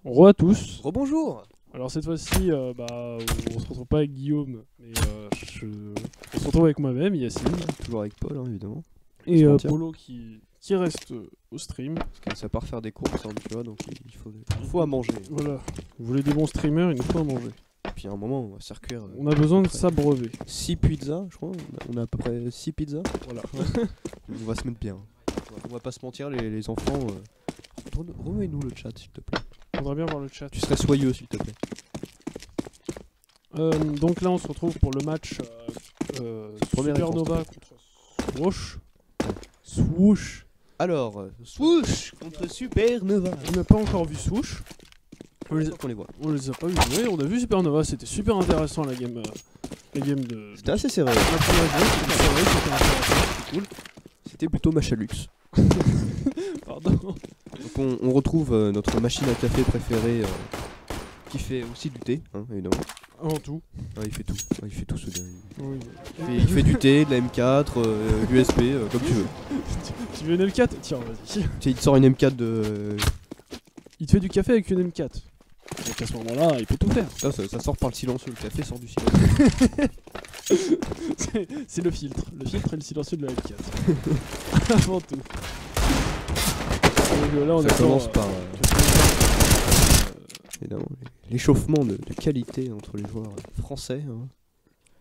Re à tous. Rebonjour. Alors cette fois-ci, on se retrouve pas avec Guillaume, mais on se retrouve avec moi-même, Yacine, Toujours avec Paul, hein, évidemment. et se mentir. Polo qui reste au stream. Parce qu'elle sait pas refaire des courses, hein, tu vois, donc il faut à manger. Voilà. Vous voulez des bons streamers, il nous faut à manger. Et puis à un moment, on va se recuire On a besoin de s'abreuver. 6 pizzas, je crois. On a à peu près 6 pizzas. Voilà. On va se mettre bien. On va pas se mentir, les enfants. Remets-nous le chat, s'il te plaît. Faudrait bien voir le chat. Tu serais soyeux, s'il te plaît. Donc là, on se retrouve pour le match Première Supernova contre Swoosh. Swoosh. Alors, swoosh contre Supernova. On n'a pas encore vu Swoosh. On les voit. On les a pas vu jouer. On a vu Supernova. C'était super intéressant la game de. C'était assez serré. La première game, c'était serré, c'était intéressant, c'était cool. C'était plutôt Machalux. Pardon. Donc on retrouve notre machine à café préférée qui fait aussi du thé, hein, évidemment. Avant tout. Ah, il fait tout. Ah, il fait tout ce gars. Oui. Il fait du thé, de la M4, l'USB, comme tu veux. Tu veux une M4? Tiens, vas-y. Tiens, il te sort une M4 de. Il te fait du café avec une M4. Donc à ce moment-là, il peut tout faire. Ah, ça sort par le silencieux, le café sort du silencieux. C'est le filtre. Le filtre et le silencieux de la M4. Avant tout. Donc, là, on Ça attend, commence par évidemment l'échauffement de qualité entre les joueurs français. Hein.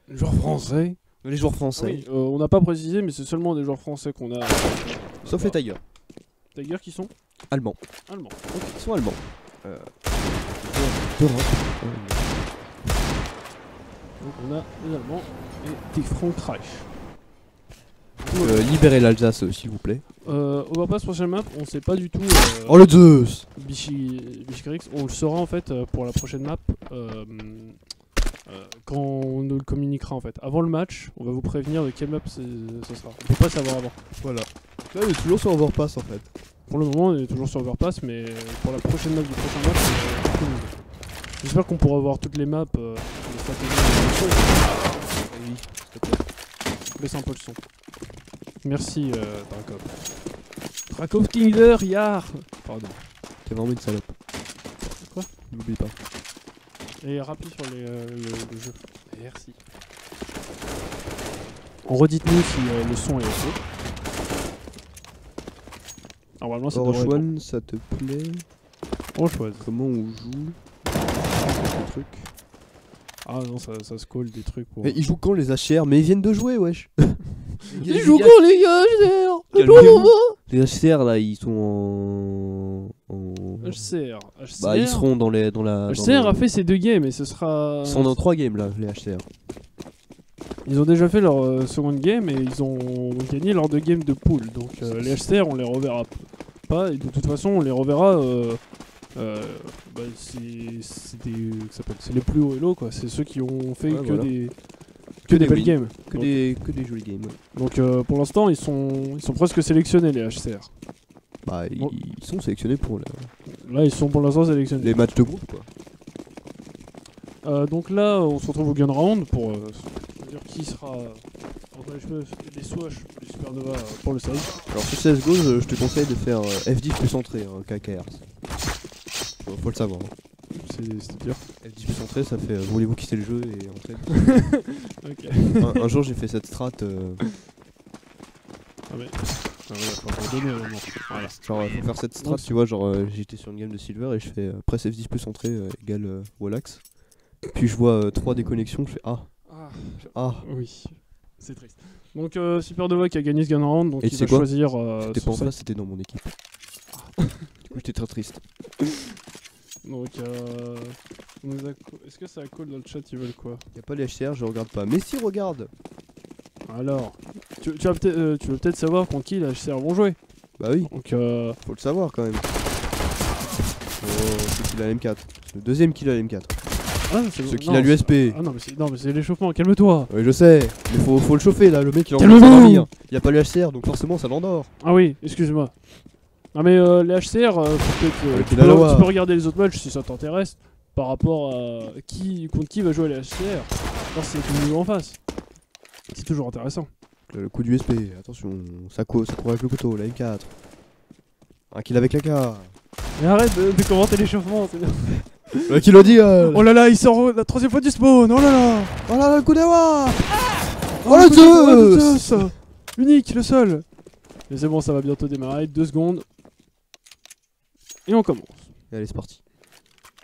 les joueurs français. Les joueurs français. Oui, on n'a pas précisé, mais c'est seulement des joueurs français qu'on a. Sauf les Tigers. Tigers qui sont Allemands. allemands. Ok, ils sont allemands. D'Europe. Donc on a les Allemands et des Frankreich. Libérez l'Alsace, s'il vous plaît. On va pas sur prochaine map, on sait pas du tout. Oh le Zeus! Bichkrix, on le saura en fait pour la prochaine map quand on nous le communiquera en fait. Avant le match, on va vous prévenir de quelle map ce sera. On peut pas savoir avant. Voilà. Là, il est toujours sur Overpass en fait. Pour le moment, on est toujours sur Overpass, mais pour la prochaine map du prochain match, c'est tout nouveau. J'espère qu'on pourra voir toutes les maps. Les stratégies. Oui, s'il te plaît. Baisse un peu le son. Merci Drakov. Drakov Kingler, yar. Pardon. T'es vraiment une salope. Quoi? N'oublie pas. Et rapide sur le jeu. Merci. Redites-nous si le son est ok. Normalement, ça devrait être bon. Orchwan, ça te plaît? On choisit. Comment on joue ce truc? Ah non, ça se colle des trucs pour. Mais ils jouent quand les HR? Mais ils viennent de jouer, wesh! Ils jouent quand les gars, HCR? Calmez-vous. Les HCR là, ils sont en. HCR. Bah, ils seront dans la. HCR a fait ses 2 games et ce sera. Ils sont dans 3 games là, les HCR. Ils ont déjà fait leur seconde game et ils ont gagné leurs 2 games de pool. Donc les HCR, on les reverra pas et de toute façon, on les reverra. C'est les plus hauts elo quoi. C'est ceux qui ont fait Ouais, que voilà. des belles wins. games. Que Donc, des jolis games. donc pour l'instant, ils sont presque sélectionnés les HCR. Bah, Bon. ils sont sélectionnés pour Là, ils sont pour l'instant sélectionnés. les matchs de groupe quoi. Donc là, on se retrouve au gun round pour dire qui sera entre les cheveux des Swoosh et des Supernova pour le save. Alors sur CSGO, je te conseille de faire F10 plus entrée, KKR. Faut le savoir. Hein. C'est-à-dire. F10 plus entrée, ça fait voulez-vous quitter le jeu et entrer. Ok. un jour j'ai fait cette strat. Ah mais. Ah voilà, faut abandonner à un moment. Voilà. Genre faut faire cette strat, Non, tu vois, genre j'étais sur une game de silver et je fais press F10 plus entrée égale Wallax. Puis je vois 3 déconnexions, je fais ah. Oui. C'est triste. Donc Supernova qui a gagné ce gun round, donc Et il tu sais va quoi choisir. T'étais son pas en save. face, c'était dans mon équipe. Du coup j'étais très triste. Donc est-ce que ça colle dans le chat, ils veulent quoi? Y'a pas les HCR, je regarde pas. Mais si, regarde. Alors, tu veux peut-être savoir contre qui les HCR vont jouer. Bah oui, Donc faut le savoir quand même. Oh, c'est qu'il a la M4. C'est le deuxième qu'il a la M4. c'est Ce qu'il a l'USP. Ah non mais c'est l'échauffement, calme-toi. Oui, je sais, mais faut le chauffer là, le mec il est en train de Calmez-vous. s'endormir. Il y a pas le HCR donc forcément ça l'endort. Ah oui, excuse-moi. Ah mais les HCR, peut-être Avec tu la loi. peux regarder les autres matchs si ça t'intéresse par rapport à contre qui va jouer les HCR. Voir si c'est tout en face. C'est toujours intéressant. Le coup d'USP, attention, ça court avec le couteau, la M4. Un kill avec la K. Mais arrête de commenter l'échauffement, c'est bien. Qui l'a dit Oh là là, il sort la 3ème fois du spawn, oh là là. Oh là là, le coup d'avoir. Oh le Zeus. Unique, le seul. Mais c'est bon, ça va bientôt démarrer, 2 secondes. Et on commence. Et allez, c'est parti.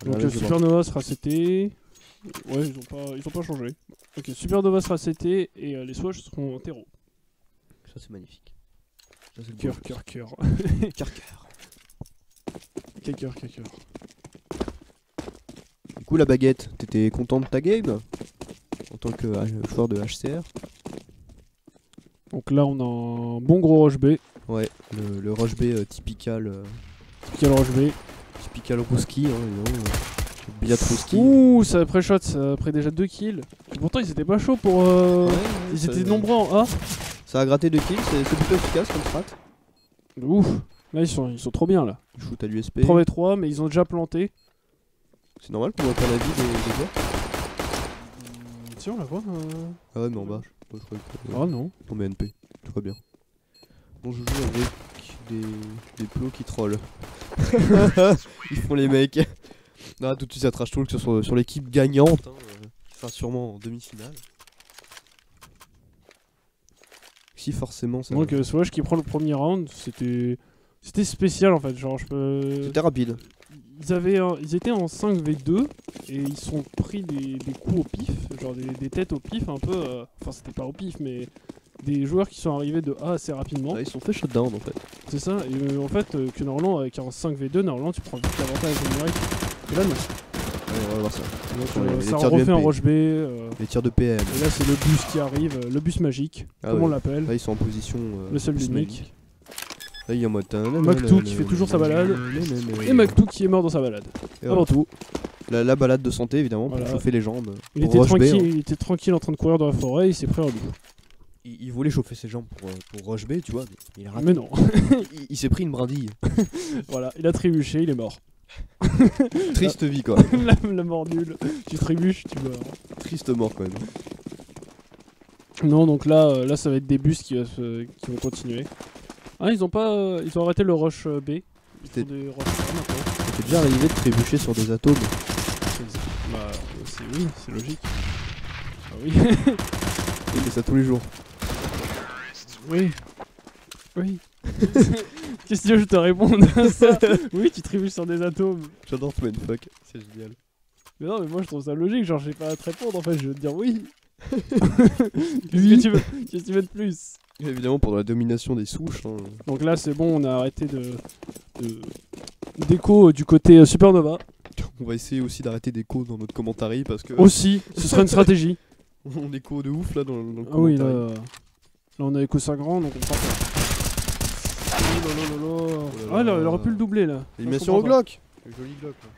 Donc Là, je vais Supernova sera CT. Ouais, ils ont pas changé. Ok, Supernova sera CT et les Swatch seront en terreau. Ça, c'est magnifique. Ça, c'est le Cœur, bon cœur, cœur. cœur, cœur. Quel cœur, quel cœur. Du coup, la baguette, t'étais content de ta game en tant que joueur de HCR? Donc là, on a un bon gros Roche B. Ouais, le Rush B typical. Quel Roche B. Typical Rouski, hein, évidemment. Biatrouski. Ouh, ça pré-shot, ça a pris déjà 2 kills. Et pourtant, ils étaient pas chauds pour. Ils ça- étaient nombreux en A. Ça a gratté 2 kills, c'est plutôt efficace comme strat. De ouf. Là, ils sont trop bien là. Ils shoot à l'USP. 3v3, mais ils ont déjà planté. C'est normal qu'on voit pas la vie des joueurs. Si, on la voit. Ah ouais, mais en bas. Je crois que... Ah non. Non, mais NP, tout va bien. Bon, je joue avec des plots qui trollent. Ils font les mecs. Non, tout de suite ça trash talk sur l'équipe gagnante, hein, qui sera sûrement en demi-finale. Si forcément ça. Donc, Swatch qui prend le premier round, c'était spécial en fait. Genre, je peux. C'était rapide. Ils étaient en 5v2 et ils sont pris des coups au pif, genre des têtes au pif un peu. Enfin, c'était pas au pif, mais des joueurs qui sont arrivés de A assez rapidement. Ouais, ils sont fait shutdown en fait. C'est ça, et en fait, que normalement, avec un 5v2, normalement tu prends vite l'avantage numérique. Et là, non. Ouais, on va voir ça. Donc, Sur les ça tirs du refait un MP. Roche B. Les tirs de PM. Et là, c'est le bus qui arrive, le bus magique, Ah comme ouais. on l'appelle. Là, ils sont en position. Le seul plus l'unique. magique. Là, il y a en mode. Mactou qui fait toujours sa balade. Et Mactou qui est mort dans sa balade. Et Avant voilà. tout. La balade de santé, évidemment, Voilà. pour chauffer les jambes. Il Pour était, Rush B, tranquille, hein. il était tranquille en train de courir dans la forêt, il s'est pris un loup. Il voulait chauffer ses jambes pour Rush B, tu vois, mais il a raté. Mais non. Il s'est pris une brindille. Voilà, il a trébuché, il est mort. Triste vie, quoi. la mort nulle. Tu trébuches, tu meurs. Triste mort, quand même. Non, donc là ça va être des bus qui vont continuer. Ah, ils ont arrêté le rush B. Ils C'était- font des rush A maintenant. C'est déjà arrivé de trébucher sur des atomes. Bah, oui, c'est logique. Ah oui. Il fait ça tous les jours. Oui. Oui. Qu'est-ce que tu veux que je te réponde à ça? Oui, tu trébuches sur des atomes. J'adore ce mindfuck, c'est génial. Mais non, mais moi je trouve ça logique, genre j'ai pas à te répondre en fait, je veux te dire oui. Qu'est-ce que tu veux? Qu'est-ce que tu veux de plus? Et évidemment, pour la domination des souches. Hein. Donc là c'est bon, on a arrêté d'écho du côté Supernova. On va essayer aussi d'arrêter d'écho dans notre commentary parce que. Aussi, ce serait une stratégie. On écho de ouf là dans le Ah oui, commentary. là on a écho 5 grands, donc on part pas. Oh là là là là. Oh là Ah, là. il aurait pu le doubler là. Élimination Moi, au je comprends Glock. Le joli Glock là.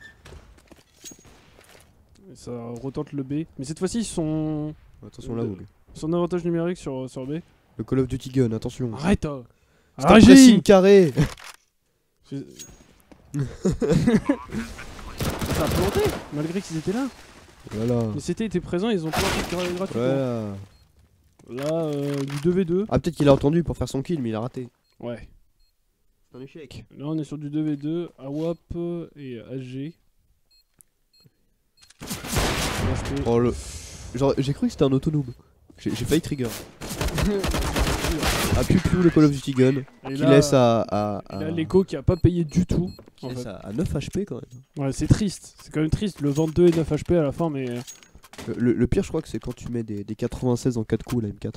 pas. Et ça retente le B. Mais cette fois-ci ils sont Attention là, Vogue. en avantage numérique sur B. Le Call of Duty Gun, attention. Arrête! C'est un pressing carré. Ça a planté malgré qu'ils étaient là. Voilà. Mais c'était était présent, ils ont planté gratuitement. Voilà. Là, du 2v2. Ah, peut-être qu'il a entendu pour faire son kill, mais il a raté. Ouais. C'est un échec. Là, on est sur du 2v2. AWAP et AG. Oh le. Genre, j'ai cru que c'était un auto-noob. J'ai failli trigger. Ah, piou le Call of Duty Gun. Et Qui là, laisse à là, l'écho qui a pas payé du tout. qui En laisse fait. à 9 HP quand même. Ouais, c'est triste. C'est quand même triste. Le 22 et 9 HP à la fin, mais. Le pire, je crois que c'est quand tu mets des 96 en 4 coups, la M4.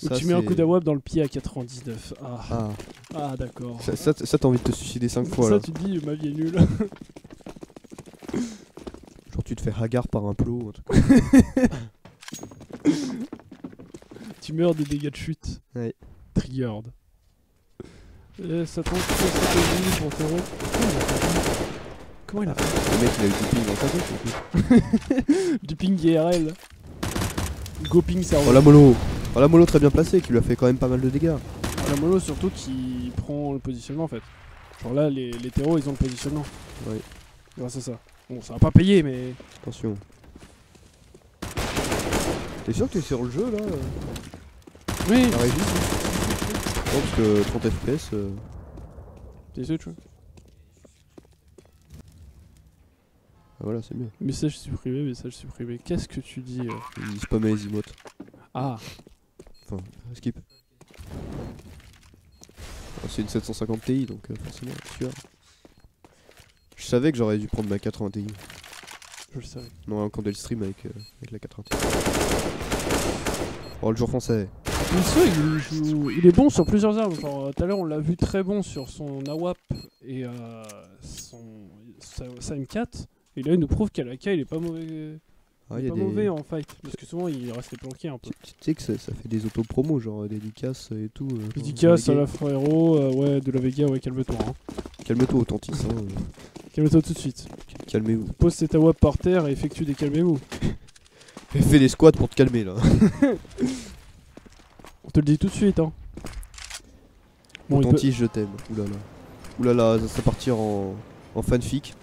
Ou tu mets un coup d'AWAP dans le pied à 99. Ah, Ah, d'accord. ça t'as envie de te suicider 5 fois Ça, là. tu te dis, ma vie est nulle. Genre, tu te fais hagar par un plot. Un truc comme ça. Tu meurs des dégâts de chute. Ouais. Triggered. Et ça tente toute la stratégie pour Théro. Comment il a fait? Le mec, il a eu du ping dans sa tête. Du ping IRL. Go ping serveur. Oh la mollo très bien placée, qui lui a fait quand même pas mal de dégâts. La mollo surtout qui prend le positionnement en fait. Genre là, les terreaux ils ont le positionnement. Ouais. Grâce à ça. Bon, ça va pas payer, mais. Attention. T'es sûr que t'es sur le jeu là Oui! La régie? Non, parce que 30 FPS. T'es sûr, tu vois? voilà, c'est mieux. Message supprimé, message supprimé. Qu'est-ce que tu dis Il spammait les emotes. Ah, Enfin, skip. Ah, c'est une 750 Ti donc forcément, sûr. Je savais que j'aurais dû prendre ma 80 Ti. je le savais. Non, quand elle stream avec la 80 Ti. Oh, le jour français. Mais ça, il est bon sur plusieurs armes. Genre, tout à l'heure, on l'a vu très bon sur son AWAP et sa M4. Et là, il nous prouve qu'à l'AK, il est pas mauvais. Ah, Il y est a pas des... mauvais en fight. Parce que souvent, il restait planqué un peu. Tu sais que ça fait des auto-promos, genre dédicaces et tout. Dédicace à la frérot, ouais, de la Vega, ouais, calme-toi. Hein. Calme-toi, Authentice. Hein, Calme-toi tout de suite. calmez-vous. Pose cet AWAP par terre et effectue des calmez-vous. Fais des squats pour te calmer là. On te le dit tout de suite, hein. Bon, il peut- Authentice, je t'aime. Oulala. Oulala, ça partir en fanfic.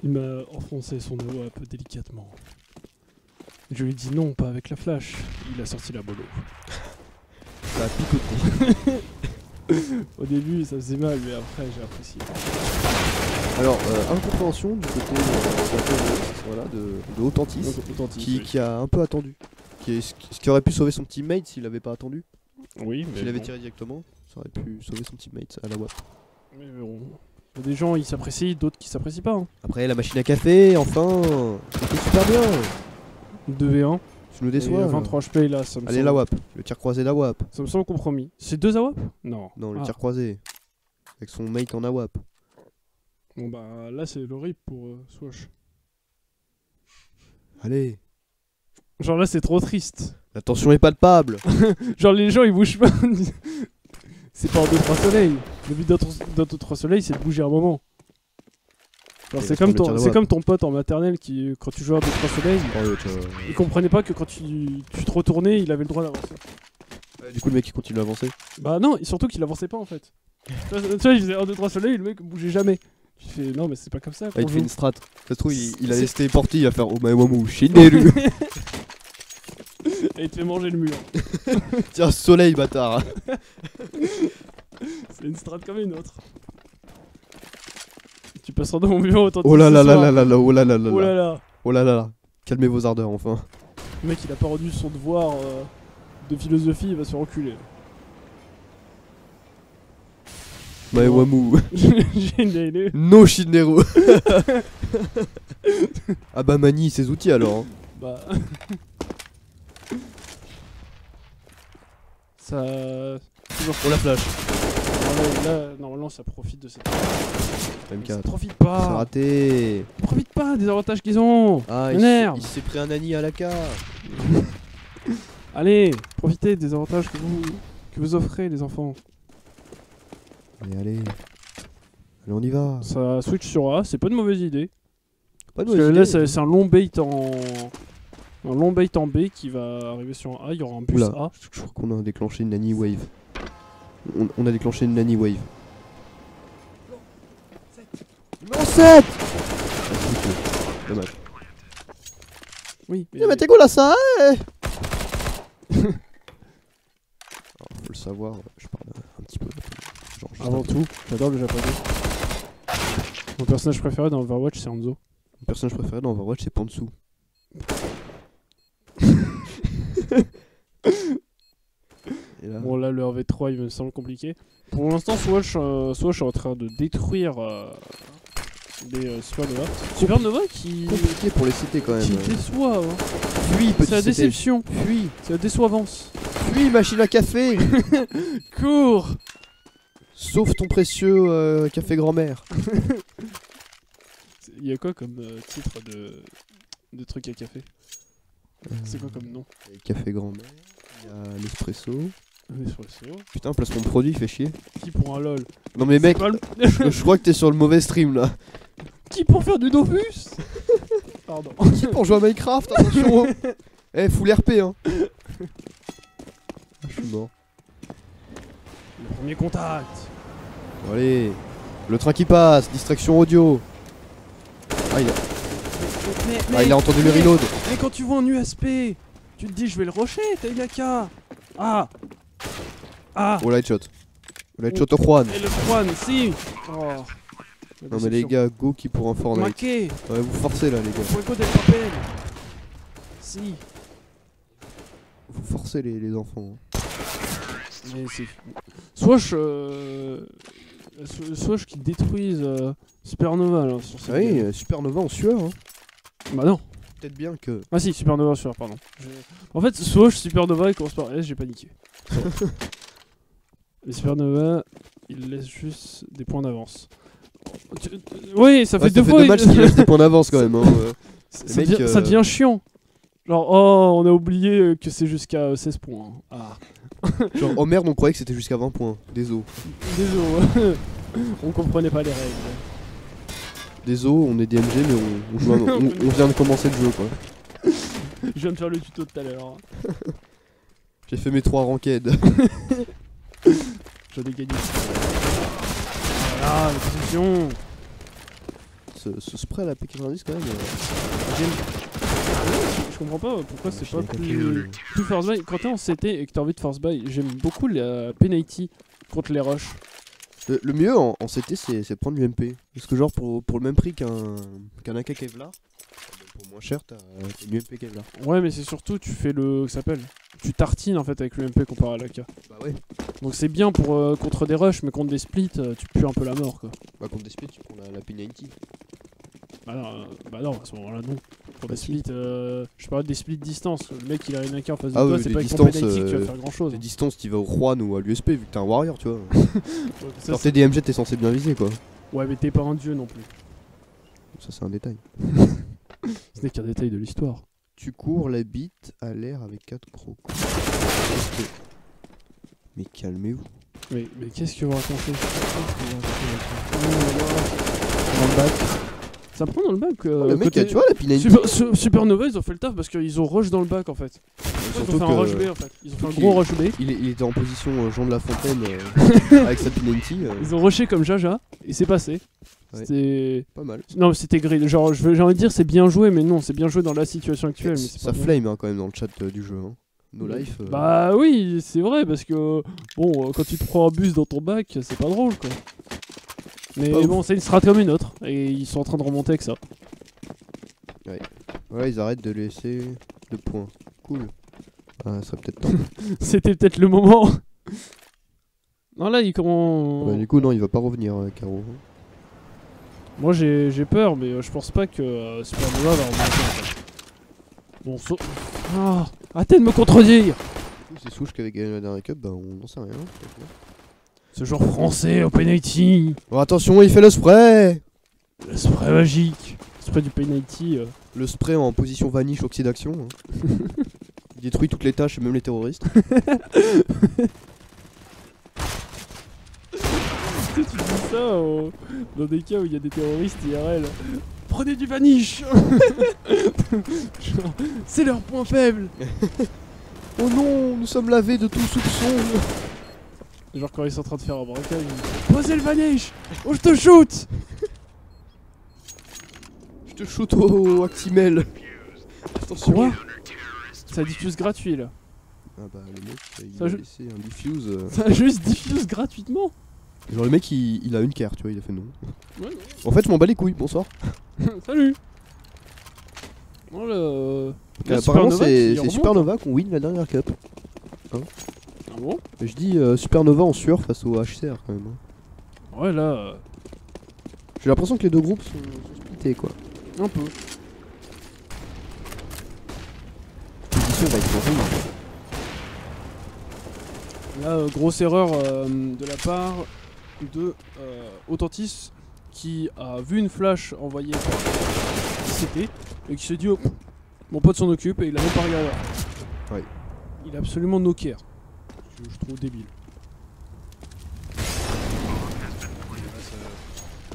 Il m'a enfoncé son AWAP délicatement. Je lui ai dit non, pas avec la flash. Il a sorti la bolo. Ça a picoté. Au début, ça faisait mal, mais après, j'ai apprécié. Alors, incompréhension du côté voilà, de Authentice, qui a un peu attendu. Ce qui aurait pu sauver son teammate s'il avait pas attendu. Oui, mais S'il avait bon. tiré directement, ça aurait pu sauver son teammate à la WAP. Mais bon. Il y a des gens, ils s'apprécient, d'autres qui s'apprécient pas. Hein. Après, la machine à café, enfin, c'était super bien. 2v1. Tu nous Et déçois. 23 HP là, ça me Allez, semble... la WAP, le tir croisé la WAP. Ça me semble compromis. C'est 2 AWAP? Non. Non, le Ah. tir croisé. Avec son mate en AWAP. Bon bah là, c'est l'horrible pour Swash. Allez, Genre là, c'est trop triste. la tension est palpable. Genre les gens, ils bougent pas. C'est pas en 2-3 soleils. Le but d'un 2-3 soleils, c'est de bouger un moment. Genre, Et c'est là, comme, je prends le tir de c'est WAP. comme ton pote en maternelle qui, quand tu jouais à 2-3 soleils, il comprenait pas que quand tu te retournais, il avait le droit d'avancer. Du coup, le mec il continue à avancer. Bah non, et surtout qu'il avançait pas en fait. Tu vois, il faisait 1-2-3 soleils, le mec bougeait jamais. Tu fais non, mais c'est pas comme ça. Ah, qu'on il te fait joue. une strat. Ça se trouve, il a C'est- laissé porter, il va faire Omaewamu, Shineru. Et il te fait manger le mur. Tiens, soleil, bâtard. C'est une strat comme une autre. Tu passeras dans mon bureau autant Oh là là là là là là, oh là là là Oh là là. là. Oh là là là. Calmez vos ardeurs, enfin. Le mec, il a pas rendu son devoir de philosophie, il va se faire enculer. Maewamu. Génial. No Shineru. Ah bah manie ses outils alors. Hein. Bah. Ça. Toujours. On la flash. Là, normalement, ça profite de cette. Mais ça M4. profite C'est pas. raté. Profite pas des avantages qu'ils ont. Ah, M'énerve. il s'est pris un Annie à la carte. Allez, profitez des avantages que vous offrez, les enfants. Allez, allez. Allez, on y va. Ça switch sur A, c'est pas une mauvaise idée. Pas de Parce que mauvaise là, idée. c'est un long bait en. Un long bait en B qui va arriver sur un A, il y aura un bus Oula, A. je crois qu'on a déclenché une Nanny Wave. On a déclenché une Nanny Wave. Numéro 7. Dommage. Oui, mais. Mais t'es quoi là ça Faut le savoir, je parle un petit peu. Genre, juste Avant un peu. tout, j'adore le japonais. Mon personnage préféré dans Overwatch, c'est Hanzo. Mon personnage préféré dans Overwatch, c'est Pantsu. Et là, Bon, là, le 1v3, il me semble compliqué. Pour l'instant, Swash est en train de détruire des Supernova. Supernova qui. compliqué pour les cités quand même. Qui déçoit. Hein. Fuis, petit C'est la CT. déception. Fuis, C'est la déçoivance. fuis, machine à café. Cours. Sauve ton précieux café grand-mère. Il y a quoi comme titre de truc à café? C'est quoi comme nom? Café grand-mère. Il y a l'espresso. L'espresso. Putain, placement de produit, fait chier. Qui pour un lol? Non mais mec, C'est pas le- je crois que t'es sur le mauvais stream là. Qui pour faire du Dofus? Pardon. Qui pour jouer à Minecraft, attention. Eh, full RP hein. Ah, je suis mort. Le premier contact. Bon, allez, le train qui passe, distraction audio. Ah, il a entendu le reload. Mais quand tu vois un USP, tu te dis je vais le rusher, t'as une AK. Ah. Ah. Oh, la headshot. Le headshot au Juan. Et le Juan, si. Oh. Non mais les gars, go qui pour un Fortnite. Maquet. Ouais, vous forcez là les gars. Pour écouter le rappel. Si. Vous forcez les enfants. Mais c'est... Swash qui détruisent Supernova là sur cette Oui, game. Supernova en sueur. Hein. Bah non. Peut-être bien que... Ah si, Supernova sur, pardon. En fait, Swash, Supernova, il commence par S, j'ai paniqué. Les Supernova, il laisse juste des points d'avance. Oui, ça fait Ouais, deux ça fait fois. deux matchs qu'il laisse des points d'avance quand même. Hein. Ça, mecs, ça devient chiant. Genre, oh, on a oublié que c'est jusqu'à 16 points. Ah. Genre, oh merde, on croyait que c'était jusqu'à 20 points. Désolé. Désolé. On comprenait pas les règles. Désolé, on est DMG, mais on vient de commencer le jeu quoi. Je viens de faire le tuto de tout à l'heure. J'ai fait mes 3 ranked. J'en ai gagné. Voilà, la position. Ce spray à la P90 quand même. Je comprends pas pourquoi c'est pas plus force buy. Quand t'es en CT et que t'as envie de force buy, j'aime beaucoup la penalty contre les rushs. Le mieux en CT c'est de prendre l'UMP. Parce que genre pour le même prix qu'un AK Kevlar, pour moins cher t'as l'UMP Kevlar. Ouais mais c'est surtout tu fais le... ça s'appelle tu tartines en fait avec l'UMP comparé à l'AK. Bah ouais. Donc c'est bien pour contre des rushs mais contre des splits tu pues un peu la mort quoi. Bah contre des splits tu prends la P90. Bah non, à ce moment là non. Pour des splits, je parle des splits distance. Le mec il a une AK en face de toi, oui, c'est des pas avec ton distances, penalty que tu vas faire grand chose. Des distances tu vas au Juan ou à l'USP vu que t'es un warrior tu vois. Ça, Quand t'es DMG t'es censé bien viser quoi. ouais mais t'es pas un dieu non plus. Ça c'est un détail. Ce n'est qu'un détail de l'histoire. Tu cours la bite à l'air avec 4 gros coups. Mais calmez-vous. Mais qu'est-ce que vous racontez? Dans le bac. Ça prend dans le bac. Le mec, côté... tu vois la P90. Supernova, ils ont fait le taf parce qu'ils ont rush dans le bac en fait. Ils ont fait un rush B en fait. Ils ont fait un gros rush B. Il était en position Jean de La Fontaine avec sa P90. Ils ont rushé comme Jaja et c'est passé. Ouais. C'était pas mal. Non, mais c'était gris. Genre, j'ai envie de dire c'est bien joué, mais non, c'est bien joué dans la situation actuelle. Mais ça flame hein, quand même dans le chat du jeu. Hein. No life. Bah oui, c'est vrai parce que bon, quand tu te prends un bus dans ton bac, c'est pas drôle quoi. Mais bon, c'est une strat comme une autre et ils sont en train de remonter avec ça. Ouais, ils arrêtent de laisser de points. Cool. Ah, ça serait peut-être temps. C'était peut-être le moment. Non là, il comment. Bah, du coup, non, il va pas revenir, Caro. Moi j'ai peur, mais je pense pas que Supernova va remonter en fait. Bon, ah, arrêtez de me contredire. C'est Souche qui avait gagné la dernière cup, bah on n'en sait rien. Ce joueur français au penalty. Oh, attention, il fait le spray. Le spray magique. Le spray du penalty. Le spray en position vanish oxydation. Hein. Il détruit toutes les tâches, même les terroristes. Tu dis ça dans des cas où il y a des terroristes IRL. Prenez du vanish. C'est leur point faible. Oh non, nous sommes lavés de tout soupçon. Genre quand ils sont en train de faire un braquage, ils disent posez le vanish. Oh je te shoot. Je te shoot au Actimel. Attention. Quoi? Ça diffuse gratuit là. Ah bah le mec il ça a laissé un diffuse. Ça juste diffuse gratuitement. Genre le mec il a une carte, tu vois, il a fait non. Ouais, non. En fait je m'en bats les couilles, bonsoir. Salut. Voilà. Apparemment c'est Supernova qu'on win la dernière cup. Hein Ah bon? Et je dis Supernova en sueur face au HCR quand même. Hein. Ouais là. J'ai l'impression que les deux groupes sont splittés quoi. Un peu. L'édition va être horrible. Là, grosse erreur de la part de Authentice qui a vu une flash envoyée par CT et qui s'est dit oh, mon pote s'en occupe et il a même pas regardé. Ouais. Il est absolument no care. Je trouve débile.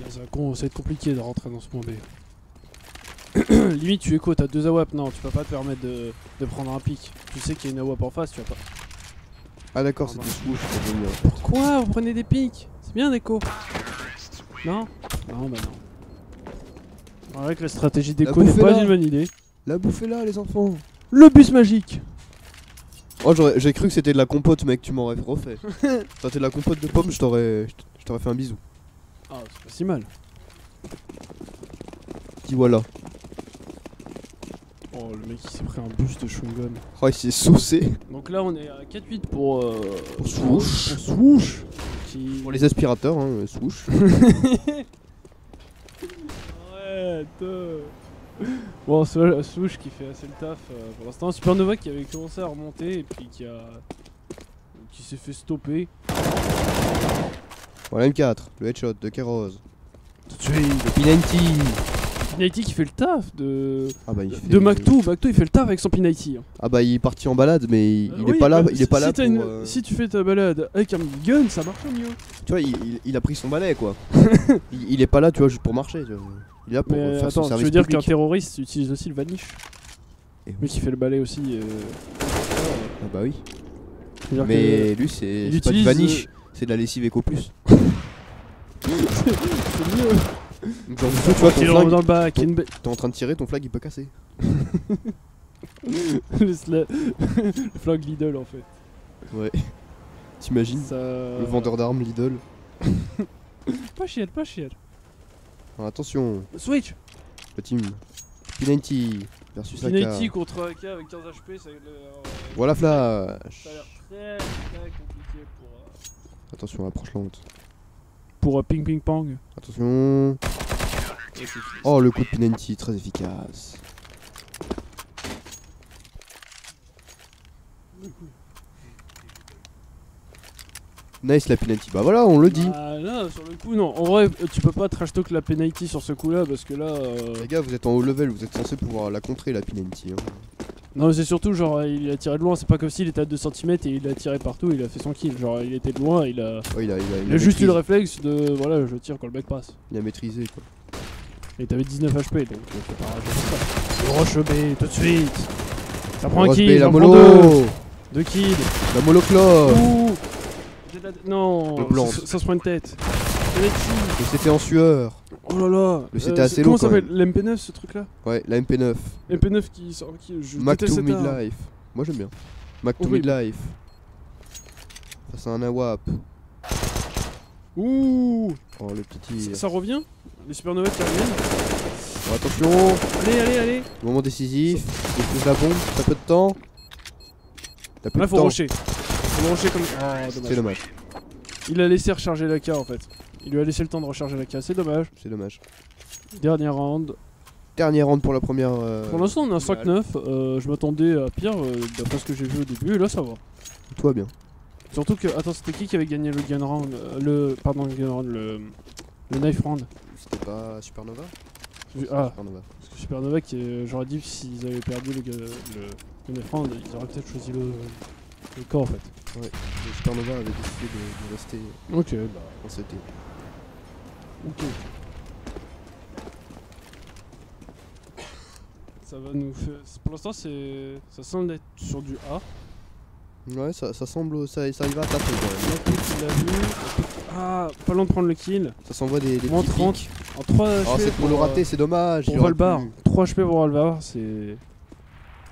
Ça va être compliqué de rentrer dans ce point B. Limite tu écho, t'as 2 AWAP, non tu peux pas te permettre de prendre un pic. Tu sais qu'il y a une AWAP en face, tu vas pas. Ah d'accord, Ah, c'était Swoosh qui est venu. Pourquoi vous prenez des pics? C'est bien déco. Non? Non bah non. C'est vrai que la stratégie déco n'est pas une bonne idée. La bouffée là les enfants. Le bus magique. Oh j'ai cru que c'était de la compote mec, tu m'aurais refait. Ça c'était de la compote de pommes, je t'aurais fait un bisou. Ah c'est pas si mal. Dis voilà. Oh, le mec il s'est pris un bus de chewing-gum. Oh, il s'est saucé. Donc là on est à 4-8 pour Swoosh. pour Swoosh. Qui... Pour les aspirateurs, hein, swoosh. Arrête. Bon, Swoosh qui fait assez le taf pour l'instant. Supernova qui avait commencé à remonter et puis qui s'est fait stopper. Voilà M4, le headshot de Keros. Tout de suite. Le P90. P90 qui fait le taf de Ah bah il fait... de Macto. Macto il fait le taf avec son P90. Ah bah il est parti en balade mais il Oui, est pas là, bah, il est pas là t'as pour... si tu fais ta balade avec un gun, ça marche mieux. Tu vois, il a pris son balai quoi. il est pas là, tu vois, juste pour marcher. Tu vois. Il est là pour Mais faire son attends, tu service veux dire public. qu'un terroriste utilise aussi le vanish? Et Lui oui. qui fait le balai aussi. Ah bah oui. C'est-à-dire Mais lui c'est pas du utilise, vanish, c'est de la lessive Eco Plus. c'est mieux. Donc genre tu vois, ton Il rentre flingue, dans le bac. t'es en train de tirer, ton flag il peut casser. Le flag Lidl en fait. Ouais. T'imagines Ça... le vendeur d'armes Lidl. Pas chier, pas chier. Alors, attention, Switch. le team P90 versus P90 AK. contre AK avec 15 HP, ça, Voilà ça a flash. l'air très très compliqué Attention, approche lente. pour ping ping pong. Attention. Oh le coup de P90 très efficace. Nice la P90. Bah voilà, on le dit. Ah là, sur le coup, non. En vrai, tu peux pas trash talk la penalty sur ce coup-là parce que là. Les gars, vous êtes en haut level, vous êtes censé pouvoir la contrer la P90. Hein. Non, mais c'est surtout genre, il a tiré de loin. C'est pas comme s'il était à 2 cm et il a tiré partout. Il a fait son kill. Genre, il était de loin. Il a Ouais, il a juste eu le maîtrisé. réflexe de. Voilà, je tire quand le mec passe. Il a maîtrisé quoi. Et t'avais 19 HP donc faut pas rajouter ça. Le rush B tout de suite. Ça prend un Rush B, kill. la j'en prends mollo. deux kills. La moloclore. Ouh. Non, Le blanc. ça se prend une tête. Penalty. Le CT en sueur. Oh là là. Le CT assez comment long, ça quand s'appelle? L'MP9 ce truc là? Ouais, la MP9. MP9 qui sort. Je Mac déteste to cette arme. midlife. Moi j'aime bien. Mac to Horrible. midlife. Ça c'est un AWAP. Ouh. Oh le petit. Ça revient? Les supernovas qui reviennent? Oh, attention. Allez, allez, allez. Moment décisif. Il pose la bombe. T'as peu de temps. T'as plus Là de faut temps. rusher. Faut rusher comme. Ah, C'est dommage. dommage. Il a laissé recharger la K en fait. Il lui a laissé le temps de recharger la K, c'est dommage. C'est dommage. Dernier round. Dernier round pour la première. Pour l'instant on est à 5-9. Je m'attendais à pire d'après ce que j'ai vu au début et là ça va. Tout va bien. Surtout que. Attends, c'était qui avait gagné le gun round Pardon, le gun round, le knife round. C'était pas Supernova? Ah, Supernova. parce que Supernova, j'aurais dit s'ils avaient perdu le knife round, ils auraient peut-être choisi le corps en fait. Ouais. Le Supernova avait décidé de rester Ok, bah. en CT. Ok. Ça va nous faire. Pour l'instant, ça semble être sur du A. Ouais, ça semble. Ça y va à taper quand même. Il a vu. Ah, pas loin de prendre le kill. Ça s'envoie des Moins petits 30. pics. En 3 HP. Oh, c'est pour le rater, c'est dommage. Pour il aurait Valbar. pu- 3 HP pour Valbar, c'est.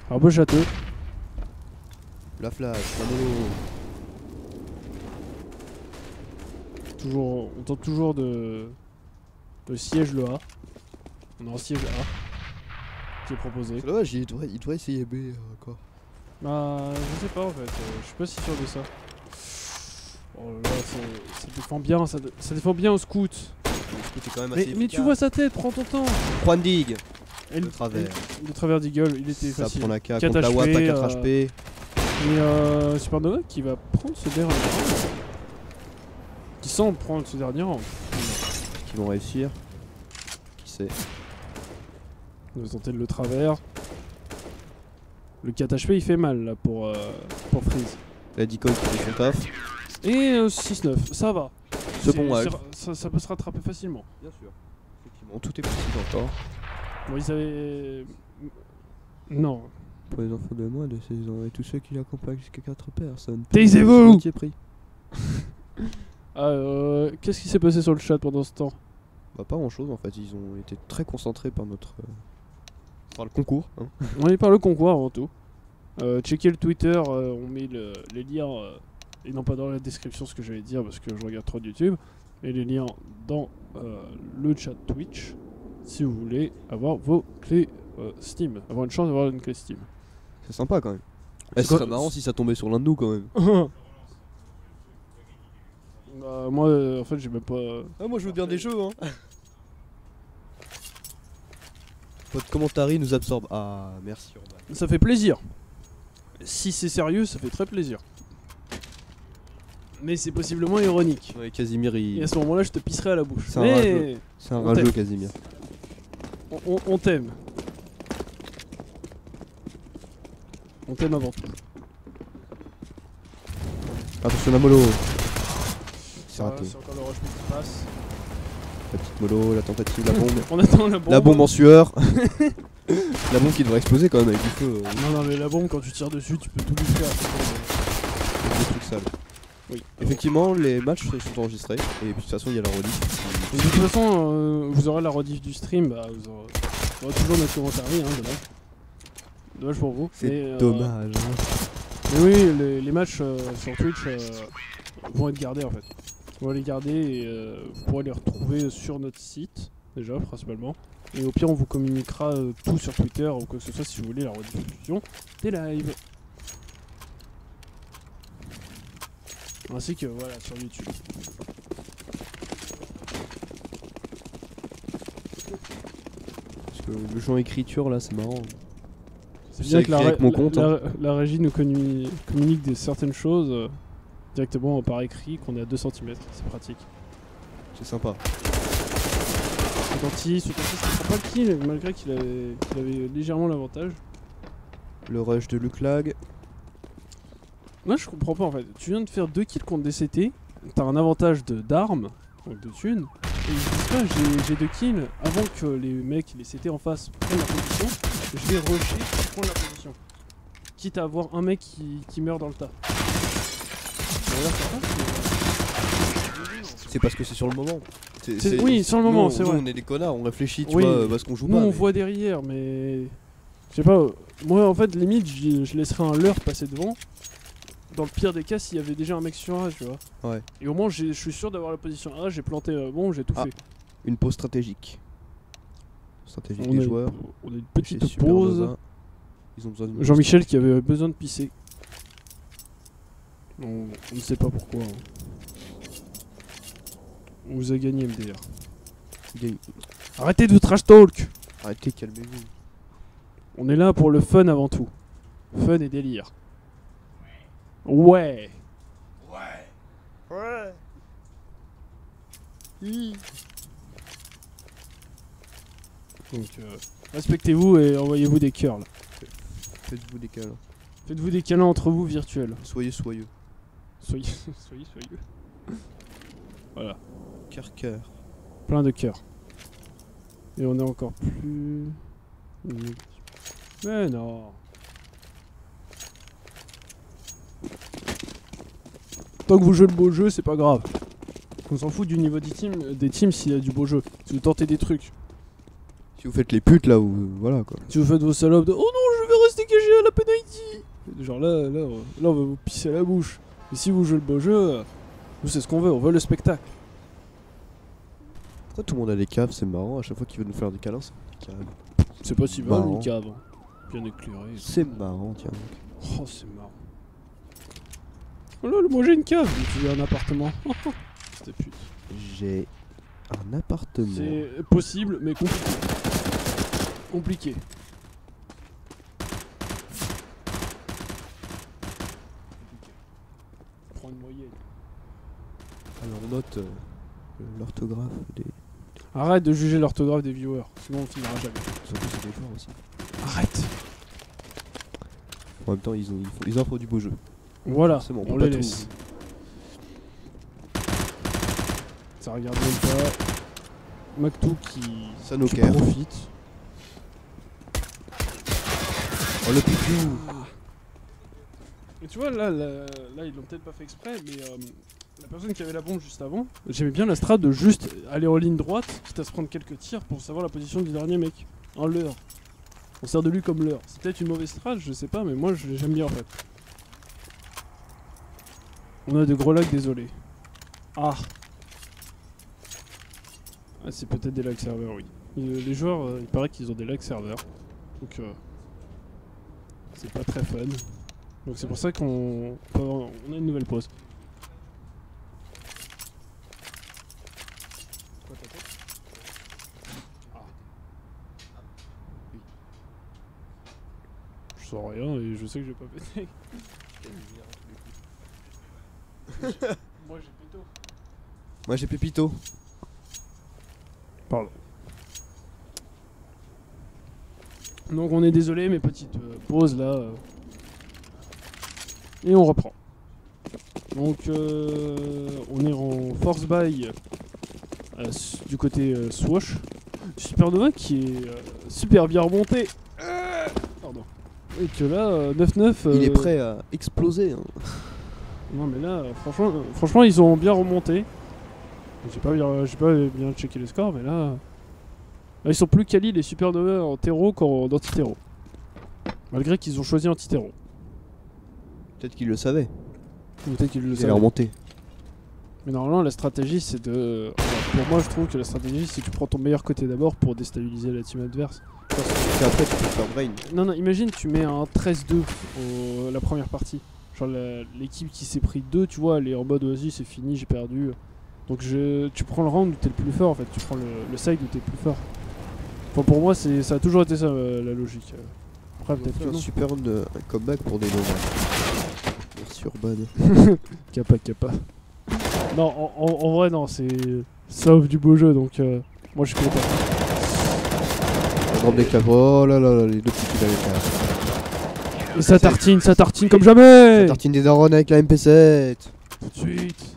Un beau château. La flash, la mono. Toujours, on tente toujours de siège le A. On est en siège A qui est proposé. C'est dommage, il devrait essayer B quoi. Bah, je sais pas en fait, je suis pas si sûr de ça. Oh là là, ça défend bien, ça défend bien au scout. C'était quand même Mais tu vois sa tête, prends ton temps. Juan Dig. Et Le travers. Le travers d'Eagle, il était Ça facile. prend la K 4 contre la WAP à HP, 4 HP. Et Supernova qui va prendre ce dernier round. Qui semble prendre ce dernier round. Qui vont réussir. Qui sait. On va tenter le travers. Le 4 HP il fait mal là pour Freeze. La Decoy qui fait son taf. Et 6-9, ça va. C'est bon, ouais. Ça peut se rattraper facilement. Bien sûr. Effectivement, tout est possible encore. Bon, ils avaient. Non. Pour les enfants de moins de 16 ans et tous ceux qui l'accompagnent jusqu'à 4 personnes. Taisez-vous! Prix. Qu'est-ce qui s'est passé sur le chat pendant ce temps? Bah pas grand chose en fait, ils ont été très concentrés par notre... par le concours. Hein. On est par le concours avant tout. Checkez le Twitter, on met les liens, et non pas dans la description ce que j'allais dire parce que je regarde trop de YouTube. et les liens dans le chat Twitch si vous voulez avoir vos clés Steam, avoir une chance d'avoir une clé Steam. C'est sympa quand même. Ce serait marrant si ça tombait sur l'un de nous quand même. Bah, moi en fait j'ai même pas... Ah moi je veux bien des jeux hein. Votre commentary nous absorbe. Ah merci Urban. Ça fait plaisir. Si c'est sérieux, ça fait très plaisir. Mais c'est possiblement ironique. Ouais Casimir il... Et à ce moment-là je te pisserai à la bouche. C'est un Mais rageux. C'est un on rageux t'aime. Casimir. On t'aime. On t'aime avant tout. Attention la mollo. C'est Voilà, raté. c'est encore le rush qui passe. La petite mollo, la tentative, la bombe. On attend la bombe. La bombe en sueur. La bombe qui devrait exploser quand même avec du feu. Non mais la bombe quand tu tires dessus tu peux tout lui faire. Des trucs sales. Oui. Effectivement les matchs sont enregistrés. Et de toute façon il y a la rediff. Et de toute façon vous aurez la rediff du stream, bah vous aurez toujours notre commentaire, hein, dommage. Dommage pour vous. C'est Mais, dommage. Mais oui, les matchs sur Twitch vont être gardés en fait. On va les garder et vous pourrez les retrouver sur notre site, déjà principalement. Et au pire, on vous communiquera tout sur Twitter ou quoi que ce soit si vous voulez la rediffusion des lives. Ainsi que voilà, sur YouTube. Parce que le champ écriture là c'est marrant. C'est Je bien sais que écrire avec mon compte, la régie nous communique des certaines choses directement par écrit qu'on est à 2 cm, c'est pratique. C'est sympa. Sotantis qui prend pas le kill malgré qu'il avait légèrement l'avantage. Le rush de Luke Lag. Moi je comprends pas en fait, tu viens de faire 2 kills contre DCT, t'as un avantage d'armes, donc de thunes, et ils disent pas j'ai 2 kills avant que les mecs, les CT en face prennent la position, je vais rusher pour prendre la position. Quitte à avoir un mec qui meurt dans le tas. C'est parce que c'est sur le moment. Oui, sur le moment, c'est nous, vrai. on est des connards, on réfléchit, tu Oui. vois, parce qu'on joue Nous pas. on mais- voit derrière, mais... Je sais pas, moi en fait limite je laisserais un leurre passer devant. Dans le pire des cas s'il y avait déjà un mec sur A, tu vois. Ouais. Et au moins je suis sûr d'avoir la position A, j'ai planté bon, j'ai tout Ah. fait. Une pause stratégique. Stratégique On des a, joueurs. on a une Chez petite Supernova. pause. Ils ont besoin de Jean-Michel qui avait besoin de pisser. On ne sait pas pourquoi. Hein. On vous a gagné MDR. Arrêtez de trash talk. Arrêtez, calmez-vous. On est là pour le fun avant tout. Fun et délire. Ouais. Donc respectez-vous et envoyez-vous des cœurs là. Faites-vous des câlins. Faites-vous des câlins entre vous virtuels. Soyez soyeux. Soyez soyeux. Voilà. Cœur. Plein de cœurs. Et on est encore plus... Mais non. Tant que vous jouez le beau jeu, c'est pas grave. On s'en fout du niveau des teams s'il y a du beau jeu. Si vous tentez des trucs. Si vous faites les putes là où. Voilà quoi. Si vous faites vos salopes de oh non, je vais rester caché à la penalty. Genre là, on va vous pisser à la bouche. Et si vous jouez le beau jeu, nous c'est ce qu'on veut, on veut le spectacle. Pourquoi tout le monde a des caves? C'est marrant, à chaque fois qu'ils veulent nous faire des câlins, c'est des caves. C'est pas si mal Marrant. une cave. Bien éclairé. C'est marrant, tiens. Oh, c'est marrant. Oh là, moi j'ai une cave. Mais tu veux un appartement. C'était pute. J'ai un appartement. C'est possible, mais compliqué. Compliqué. Prends une moyenne. Alors on note l'orthographe des. Arrête de juger l'orthographe des viewers, sinon on finira jamais. Surtout c'est des joueurs aussi. Arrête. En même temps, ils offrent du beau jeu. Voilà, Forcément, on peut les pas laisse. Ça regarde même pas. Mactou Ça nous qui care. profite. Oh le picou. Et tu vois, là ils l'ont peut-être pas fait exprès, mais la personne qui avait la bombe juste avant, j'aimais bien la strat de juste aller en ligne droite, quitte à se prendre quelques tirs pour savoir la position du dernier mec. Un leurre. On sert de lui comme leurre. C'est peut-être une mauvaise strat, je sais pas, mais moi j'aime bien en fait. On a de gros lags, désolé. Ah. Ah, c'est peut-être des lag serveurs, oui. Les joueurs, il paraît qu'ils ont des lag serveurs. Donc, c'est pas très fun. Donc, c'est pour ça qu'on on a une nouvelle pause. Ah. Je sens rien et je sais que j'ai pas pété. Moi j'ai péto. Moi j'ai Pépito. Pardon. Donc on est désolé, mais petite pause là. Et on reprend. Donc on est en force buy du côté Swash. Supernova qui est super bien remonté. Pardon. Et que là, 9-9. Il est prêt à exploser. Hein. Non mais là, franchement, ils ont bien remonté. J'ai pas bien checké les scores, mais là, ils sont plus quali les Supernova en terreau qu'en anti-terreau. Malgré qu'ils ont choisi anti-terreau. Peut-être qu'il le savait. Peut-être qu'ils le Il est savaient. remonté. Mais normalement, la stratégie, c'est de... Enfin, pour moi, je trouve que la stratégie, c'est que tu prends ton meilleur côté d'abord pour déstabiliser la team adverse. Et après, tu peux faire brain. Non, imagine, tu mets un 13-2 la première partie. Genre l'équipe qui s'est pris 2, tu vois, elle est en mode vas-y, c'est fini, j'ai perdu. Donc tu prends le round où t'es le plus fort en fait, tu prends le side où t'es le plus fort. Enfin, pour moi, ça a toujours été ça la logique. Après, peut-être que un non. super un comeback pour des Nova. Merci Urban. Kappa. Non, en vrai, non, ça offre du beau jeu donc moi je suis content. Un drop d'éclat. Oh là là là, les deux petits qu'il avait fait. Et ça tartine comme jamais. Tartine des darons avec la MP7. Tout de suite.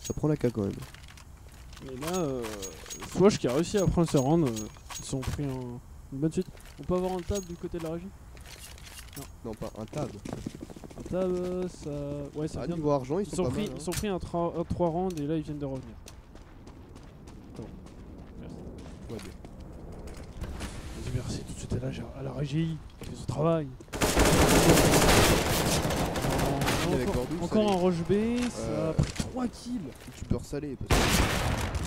Ça prend la K quand même. Et là, Swash qui a réussi à prendre ce round, ils sont pris une bonne suite. On peut avoir un tab du côté de la régie? Non, pas un tab. Un tab, ça... Ouais, ça Ah, vient. niveau argent, ils sont pas Ils mal, sont pris un 3 rounds et là ils viennent de revenir. Attends. Merci. Ouais, bien. Vas-y, merci tout de suite à la régie. Qui fait son travail. Avec Bordou, Encore ça un rush B, ça a pris 3 kills. Tu peux ressaler parce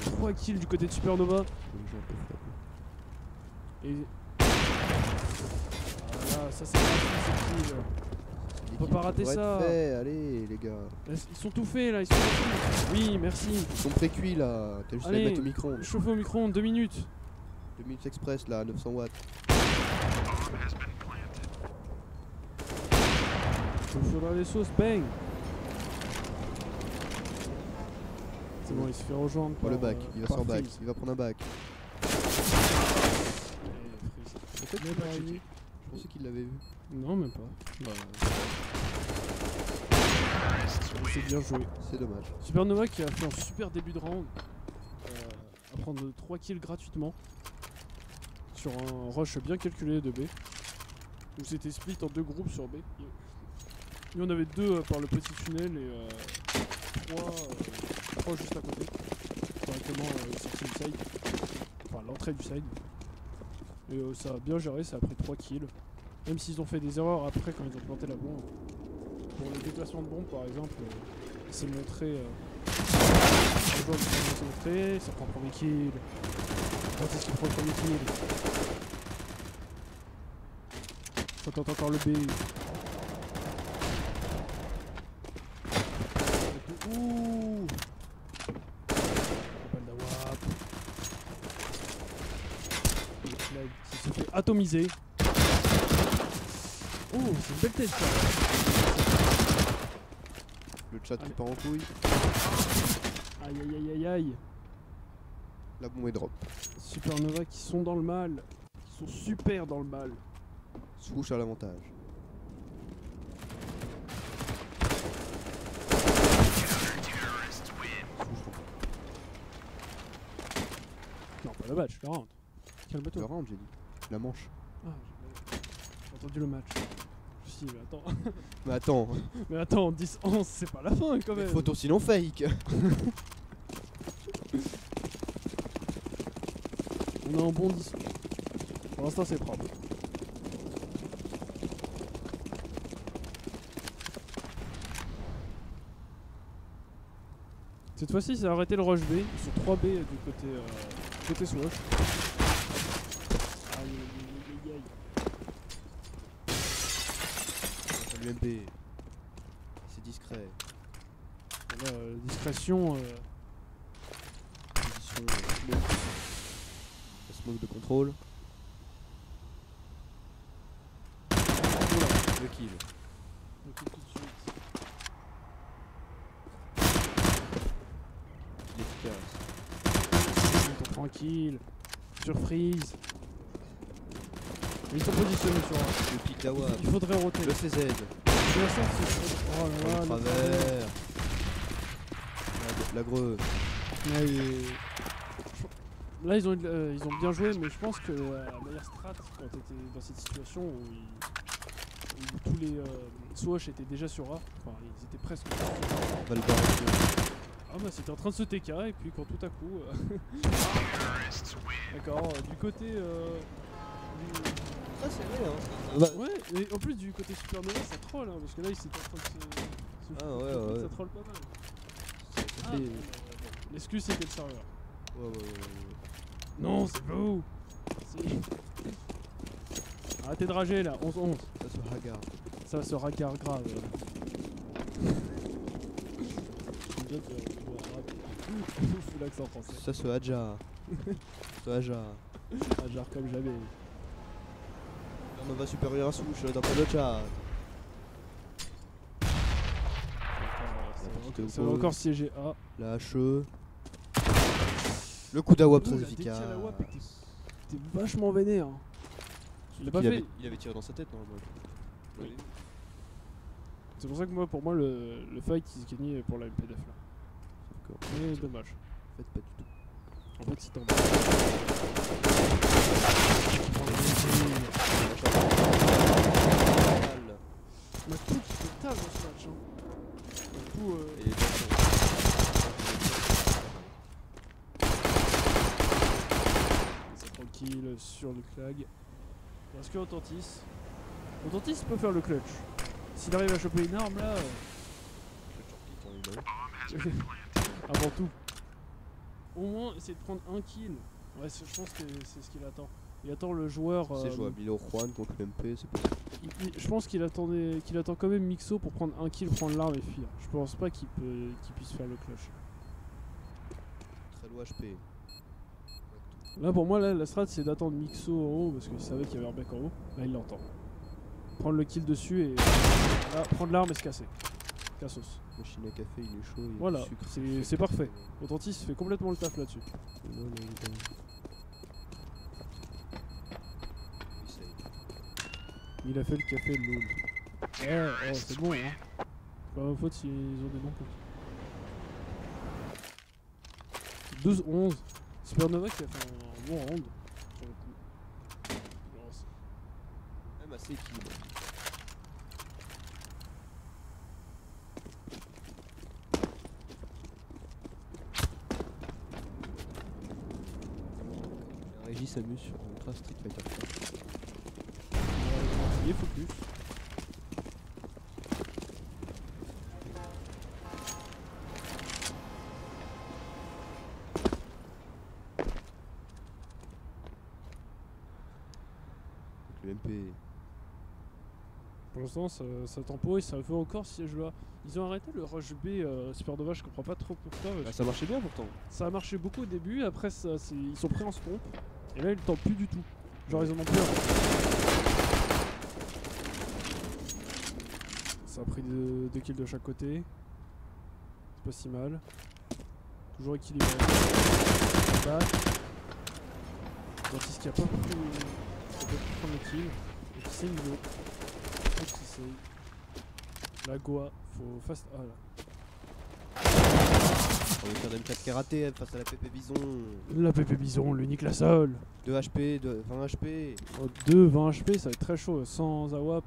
que 3 kills du côté de Supernova. le jeu est un peu faible. Et... Voilà, ça c'est gratuit ces kills. On peut pas rater Devrait ça. être fait, allez les gars. Là, ils sont tout faits là, ils sont tout faits. Oui, merci. Ils sont pré-cuits là. T'as juste à les Allez, mettre au micro-ondes. chauffer au micro-ondes 2 minutes. 2 minutes express là, 900 watts. Il faudra les sauces, bang. C'est bon, il se fait rejoindre Oh par le bac, il va par sans bac, Freeze. il va prendre un bac. Et Freeze. Peut-être qu'il l'a checké. Je pensais qu'il l'avait vu. Non, même pas. C'est bien joué. C'est dommage. Supernova qui a fait un super début de round. À prendre 3 kills gratuitement. Sur un rush bien calculé de B. Où c'était split en 2 groupes sur B. Il y en avait 2 par le petit tunnel et 3 juste à côté. Directement sortie du side. Enfin l'entrée du side. Et ça a bien géré, ça a pris 3 kills. Même s'ils ont fait des erreurs après quand ils ont planté la bombe. Pour le déplacement de bombe par exemple, c'est montré. Le joueur s'est montré, ça prend le premier kill. Quand est-ce qu'il prend le premier kill? Ça tente encore le B. Ouh! Pas de la WAP. Le flag qui se fait atomiser. Oh, c'est une belle tête ça. Le chat qui part en couille. Aïe aïe aïe aïe aïe. La bombe est drop. Supernova qui sont dans le mal. Qui sont super dans le mal. Swoosh à l'avantage. Non, pas le match, le round. Calme-toi. Le round, j'ai dit. La manche. Ah, j'ai entendu le match. Je me suis dit, mais attends. Mais attends, Mais attends, 10-11, c'est pas la fin quand même. photo sinon fake. On a un bon 10. Pour l'instant, c'est propre. Cette fois-ci, c'est arrêté le rush B. Ils sont 3 B du côté Swash. Aïe aïe aïe aïe aïe. L'UMP. C'est discret. Voilà, discrétion. Position. La smoke de contrôle. Le kill. Donc, tout de suite. Il est efficace. Tranquille. Sur freeze. Ils sont positionnés sur un. Le pic d'Awa. Il faudrait roter. Le CZ. Oh là là, Le travers. La greu. Là, ils ont bien joué, mais je pense que la meilleure strat, quand t'étais dans cette situation où tous les Swash étaient déjà sur A, enfin, ils étaient presque sur A. Valbar. Ah bah c'était en train de se TK, et puis quand tout à coup... D'accord, du côté... Ça c'est vrai hein. Ouais, et en plus du côté Supernova, ça troll, hein, parce que là, ils étaient en train de se... Ah ouais. Ça troll pas mal. Ça fait... L'excuse, c'était le serveur. Ouais. Non, c'est vous. Si. Arrêtez de rager là, 11-11. Ça se regarde. Ça se regarde grave. Fou l'accent français. Ça se hadja. Ça hadja. Genre comme jamais. Nova supérieur à souche dans le chat. Ça va encore siéger A. La HE. Le coup d'AWAP très La efficace. déti à la WAP était vachement vénère. Il l'a pas fait. Il avait tiré dans sa tête normalement. Oui. C'est pour ça que moi, pour moi, le fight il se gagnait pour la MP9 là. D'accord. Mais dommage. En fait pas du tout. En fait, c'est en On a tout qui fait table dans ce match. Hein. Tout, Et c'est tranquille sur le clag. Il reste que Autantis. Autantis peut faire le clutch. S'il arrive à choper une arme là. Avant tout. Au moins essayer de prendre un kill. Ouais, je pense que c'est ce qu'il attend. Il attend le joueur. c'est jouable. Il est au Juan contre l'MP, c'est possible. Je pense qu'il attend quand même Mixo pour prendre un kill, prendre l'arme et fuir. Je pense pas qu'il puisse faire le clutch. Très low HP. Là pour moi là, la strat c'est d'attendre Mixo en haut parce qu'il savait qu'il y avait un mec en haut. Là il l'entend. Prendre le kill dessus et là, prendre l'arme et se casser. Cassos. Machine à café, il est chaud. Il y a Voilà, du sucre. c'est parfait. Autantis fait complètement le taf là-dessus. Il a fait le café de l'eau. Oh, c'est bon hein. C'est pas ma faute s'ils ont des bons coups. 12-11. Supernova qui a fait un bon round sur le coup. Même assez équilibré. La régie s'amuse sur Ultra Street Fighter. Il est focus. Le MP. Pour l'instant, ça tempo et ça veut encore siège là. Ils ont arrêté le rush B Supernova, je comprends pas trop pourquoi. Bah, ça marchait bien pourtant. Ça a marché beaucoup au début, après ils sont pris en spawn. Et là ils le tentent plus du tout. Genre ils en ont plus un. Ça a pris 2 kills de chaque côté. C'est pas si mal. Toujours équilibré. Dentiste qui a pas pu prendre le kill. Et qui sait niveau. La Goa, faut fast. Ah là. On va faire une 4 karaté face à la PP Bison. La PP Bison, l'unique la seule. 2 HP, 20 HP. Oh, 2, 20 HP, ça va être très chaud. Sans AWAP.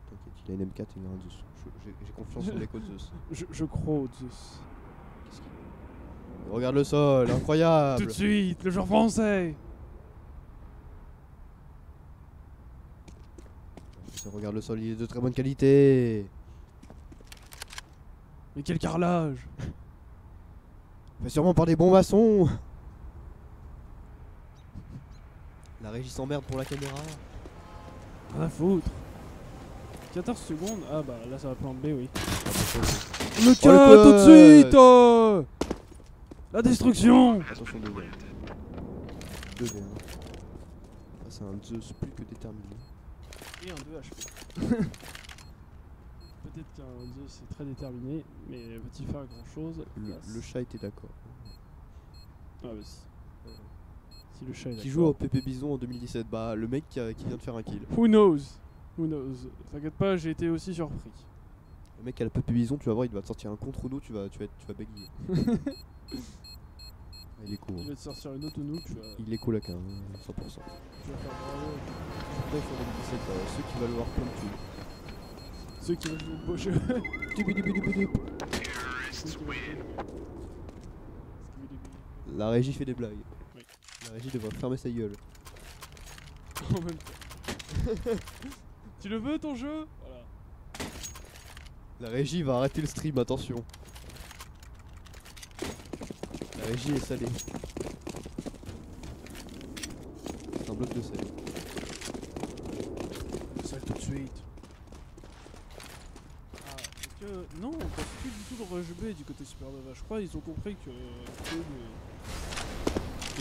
T'inquiète, il a une M4 et une Zeus. J'ai confiance en l'écho de Zeus. Je crois au Zeus. Qu'est-ce qu'il regarde le sol, incroyable. Tout de suite, le joueur français. Regarde le sol, il est de très bonne qualité. Mais quel carrelage. Fait sûrement par des bons maçons. La régie s'emmerde pour la caméra. Rien à foutre. 14 secondes. Ah bah là ça va plan B, oui. Le Oh, cas le tout de clutch. suite la destruction. Attention 2 VM. 2 VM. Ah, c'est un Zeus plus que déterminé. Et un 2 HP. Peut-être qu'un 2 c'est très déterminé, mais va-t-il faire grand chose? Le chat était d'accord. Ah bah si. Si le chat est Qui joue au PP Bison en 2017? Bah le mec qui vient de faire un kill. Who knows? Who knows? T'inquiète pas, j'ai été aussi surpris. Le mec à la PP Bison, tu vas voir, il va te sortir un contre dos, tu vas bégayer. Il est cool. Il va te sortir une autre nous, tu vas, Il est cool à 100%. tu vas faire bravo. Bref, en 2017, ceux qui veulent voir plein de thunes. Ceux qui veulent jouer au beau jeu. La régie fait des blagues. Oui. La régie devrait fermer sa gueule. En même temps. Tu le veux ton jeu? Voilà. La régie va arrêter le stream, attention. La régie est salée. C'est un bloc de sel. Ça tout de suite. Ah, est-ce que. Non, on passe plus du tout le rush B du côté Supernova. Je crois ils ont compris que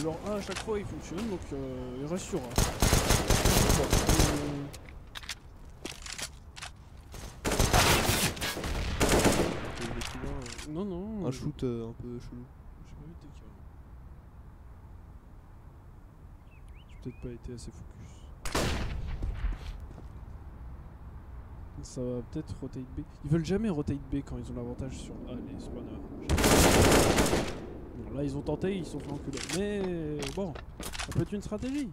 leur A à chaque fois il fonctionne, donc il reste sur A. Non, non. Un shoot un peu chelou. J'ai pas vu de TK. J'ai peut-être pas été assez focus. Ça va peut-être rotate B. Ils veulent jamais rotate B quand ils ont l'avantage sur A, les spawners. Bon, là ils ont tenté, ils se sont fait enculer. Mais bon, ça peut être une stratégie.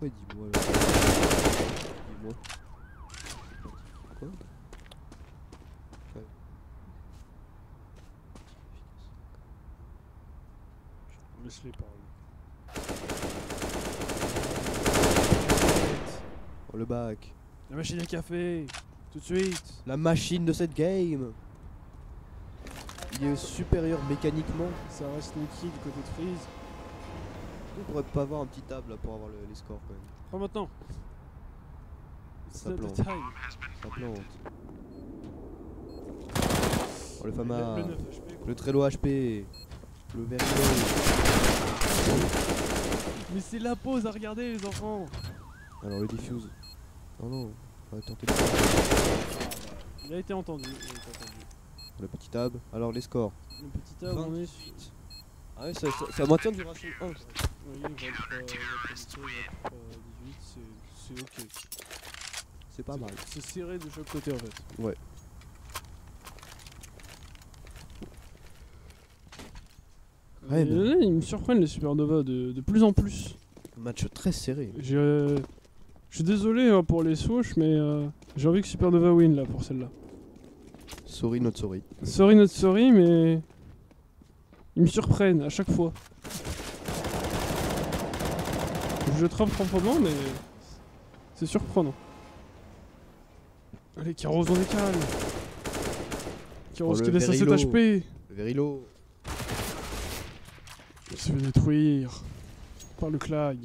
Ouais, dis-moi là. Dis-moi. Quoi? Laisse-les parler. Oh, le bac. La machine à café, tout de suite. La machine de cette game. Il est supérieur mécaniquement. Ça reste Nicky du côté de Freeze. On pourrait pas avoir un petit table là pour avoir les scores quand même. Pas maintenant. Ça It's not plante. the time. Ça plante. Oh, le Fama. Le 9 HP. Le Trello HP. Le Verino. Mais c'est la pause à regarder les enfants. Alors le diffuse. Oh non, on va tenter Il a été entendu. Il a été entendu. le petit tab. Alors les scores. Le petit tab, on est sur. Ah ouais, ça maintient du ratio 1. Oui, votre 18, c'est ok. C'est pas mal. C'est serré de chaque côté en fait. Ouais. Ouais, Mais là, ils me surprennent les Supernova de plus en plus. Un match très serré. Je suis désolé hein, pour les swoosh, mais j'ai envie que Supernova win là pour celle-là. Sorry not sorry. Sorry not sorry, mais ils me surprennent à chaque fois. Je trompe proprement, mais c'est surprenant. Allez, Caros, on décale. Caros Oh, qui le laisse à 7 Verilo. HP. Le Verilo. Il se fait détruire par le Clag.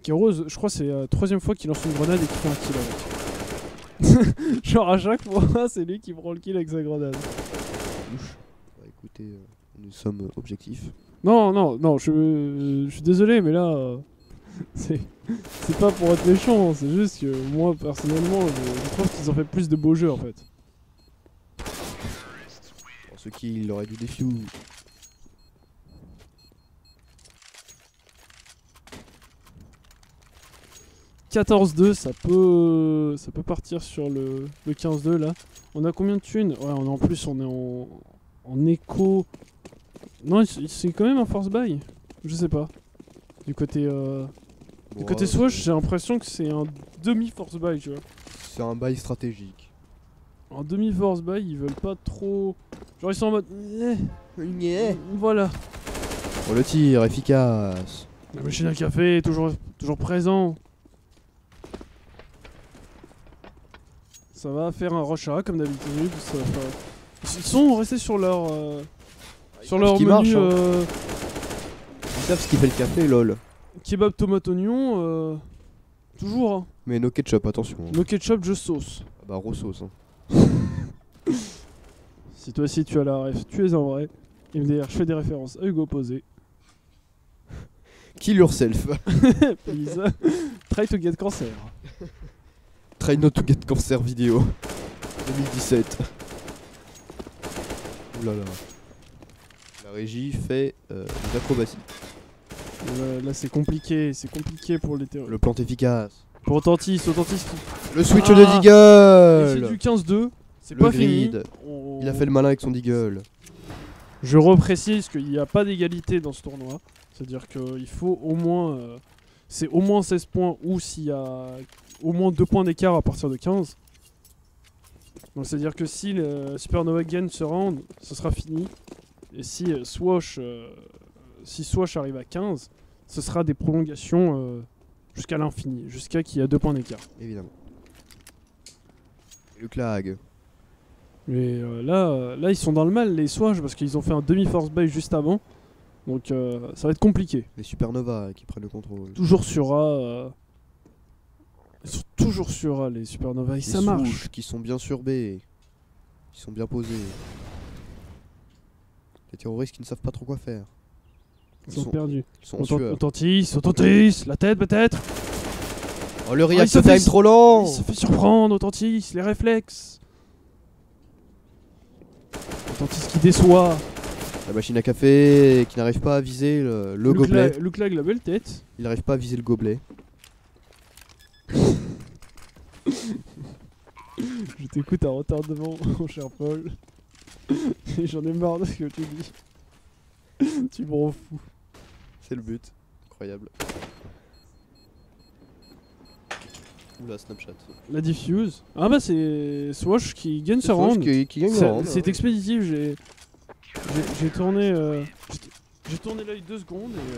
Caros, je crois que c'est la troisième fois qu'il lance une grenade et qu'il fait un kill avec. Genre à chaque fois, c'est lui qui prend le kill avec sa grenade. Bah écoutez, nous sommes objectifs. Non, non, non, je suis désolé, mais là, c'est pas pour être méchant, c'est juste que moi, personnellement, je trouve qu'ils ont fait plus de beaux jeux en fait. Pour ceux qui l'auraient du défi ou. 14-2, ça peut partir sur le 15-2 là. On a combien de thunes? Ouais, en plus on est en écho. Non, c'est quand même un force buy. Je sais pas. Du côté Swoosh, j'ai l'impression que c'est un demi-force buy, tu vois. C'est un bail stratégique. En demi-force buy, ils veulent pas trop. Genre ils sont en mode. Voilà. Oh le tir, efficace. La machine à café est toujours présent. Ça va faire un rush A comme d'habitude. Ça va faire Ils sont restés sur leur Sur menu marche, hein. Ils savent ce qui fait le café, lol. kebab tomate oignon. Toujours. Hein. Mais no ketchup, attention. Hein. No ketchup, just sauce. Ah bah, raw sauce. Hein. Si toi aussi tu as la ref, tu es un vrai. Et d'ailleurs, je fais des références à Hugo Posé. Kill yourself. Please. Try to get cancer. Try not to get cancer vidéo. 2017. Oulala. La régie fait des acrobaties. Là c'est compliqué pour les terroristes. Le plan efficace. Pour Authentice. Le switch Ah, de C'est Deagle. du 15-2. C'est Le pas grid. fini. Il a fait le malin avec son Deagle. Je reprécise qu'il n'y a pas d'égalité dans ce tournoi. C'est-à-dire qu'il faut au moins... c'est au moins 16 points ou s'il y a au moins 2 points d'écart à partir de 15. Donc c'est-à-dire que si le Supernova gagne ce round, ce sera fini. Et si Swash arrive à 15, ce sera des prolongations jusqu'à l'infini, jusqu'à qu'il y a 2 points d'écart. Évidemment. Et le Clag. Mais là, ils sont dans le mal, les Swash, parce qu'ils ont fait un demi-force buy juste avant. Donc ça va être compliqué. Les Supernova qui prennent le contrôle. Toujours sur A. Ils sont toujours sur A, les Supernova, et Les ça marche. souches qui sont bien sur B. Qui sont bien posés. Les terroristes qui ne savent pas trop quoi faire. Ils sont perdus. Ils sont en sueur. Authentice, la tête peut-être. Oh, le il react se fait- time trop lent. Il se fait surprendre, Authentice, les réflexes. Authentice qui déçoit. La machine à café qui n'arrive pas à viser le gobelet. Le Clag, la belle tête. Il n'arrive pas à viser le gobelet. Je t'écoute à retardement, mon cher Paul. Et j'en ai marre de ce que tu dis. Tu me rends fou. C'est le but. Incroyable. Oula, Snapchat. La diffuse. Ah bah c'est Swash qui gagne ce C'est Swash round. qui gagne le round. C'est expéditif, j'ai tourné j'ai tourné l'œil 2 secondes et